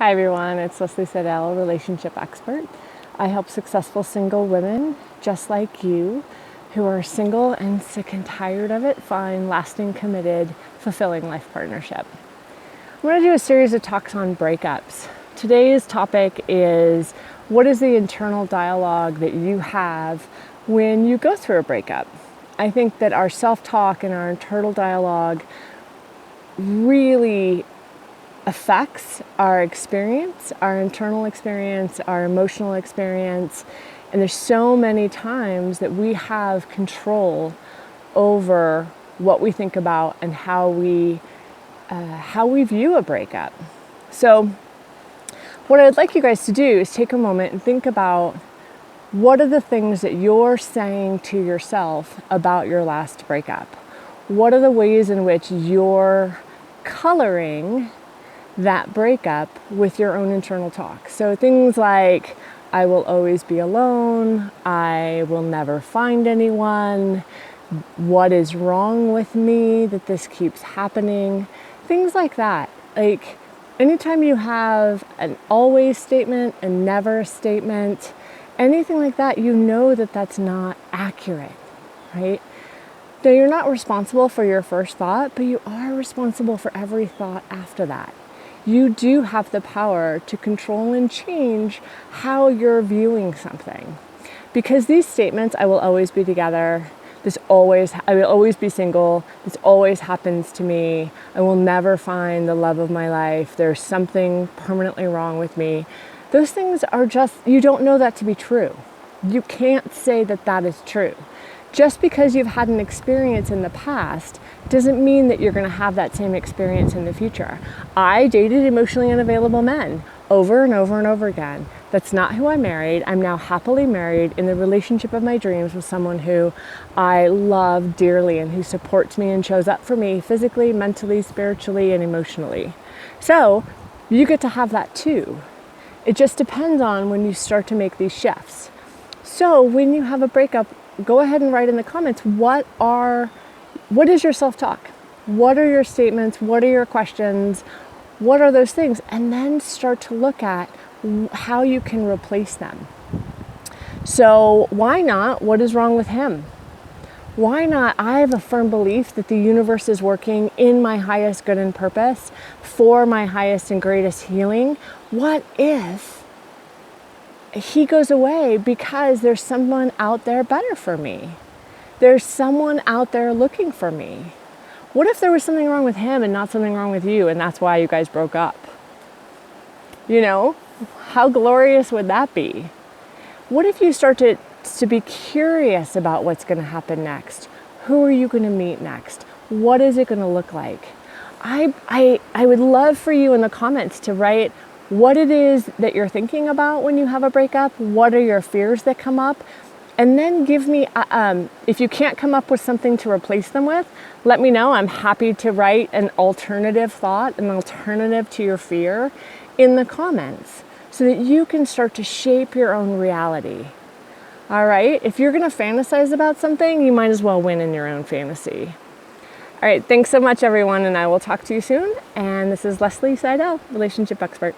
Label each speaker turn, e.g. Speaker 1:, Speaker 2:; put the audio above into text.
Speaker 1: Hi everyone, it's Leslie Seidel, relationship expert. I help successful single women just like you who are single and sick and tired of it find lasting, committed, fulfilling life partnership. I'm going to do a series of talks on breakups. Today's topic is what is the internal dialogue that you have when you go through a breakup? I think that our self-talk and our internal dialogue really affects our experience, our internal experience, our emotional experience. And there's so many times that we have control over what we think about and how we view a breakup. So what I'd like you guys to do is take a moment and think about what are the things that you're saying to yourself about your last breakup? What are the ways in which you're coloring that breakup with your own internal talk? So things like, I will always be alone, I will never find anyone, what is wrong with me that this keeps happening, things like that. Like anytime you have an always statement, a never statement, anything like that, you know that that's not accurate, right? Now you're not responsible for your first thought, but you are responsible for every thought after that. You do have the power to control and change how you're viewing something. Because these statements, I will always be together, I will always be single, this always happens to me, I will never find the love of my life, there's something permanently wrong with me. Those things are just, you don't know that to be true. You can't say that that is true. Just because you've had an experience in the past doesn't mean that you're going to have that same experience in the future. I dated emotionally unavailable men over and over and over again. That's not who I married. I'm now happily married in the relationship of my dreams with someone who I love dearly and who supports me and shows up for me physically, mentally, spiritually, and emotionally. So you get to have that too. It just depends on when you start to make these shifts. So when you have a breakup, go ahead and write in the comments, what is your self-talk? What are your statements? What are your questions? What are those things? And then start to look at how you can replace them. So why not, what is wrong with him? Why not, I have a firm belief that the universe is working in my highest good and purpose for my highest and greatest healing. What if he goes away because there's someone out there better for me? There's someone out there looking for me. What if there was something wrong with him and not something wrong with you, and that's why you guys broke up? You know, how glorious would that be? What if you start to be curious about what's going to happen next? Who are you going to meet next? What is it going to look like? I would love for you in the comments to write what it is that you're thinking about when you have a breakup. What are your fears that come up? And then give me, if you can't come up with something to replace them with, let me know. I'm happy to write an alternative thought, an alternative to your fear in the comments so that you can start to shape your own reality. All right? If you're going to fantasize about something, you might as well win in your own fantasy. All right. Thanks so much, everyone. And I will talk to you soon. And this is Leslie Seidel, relationship expert.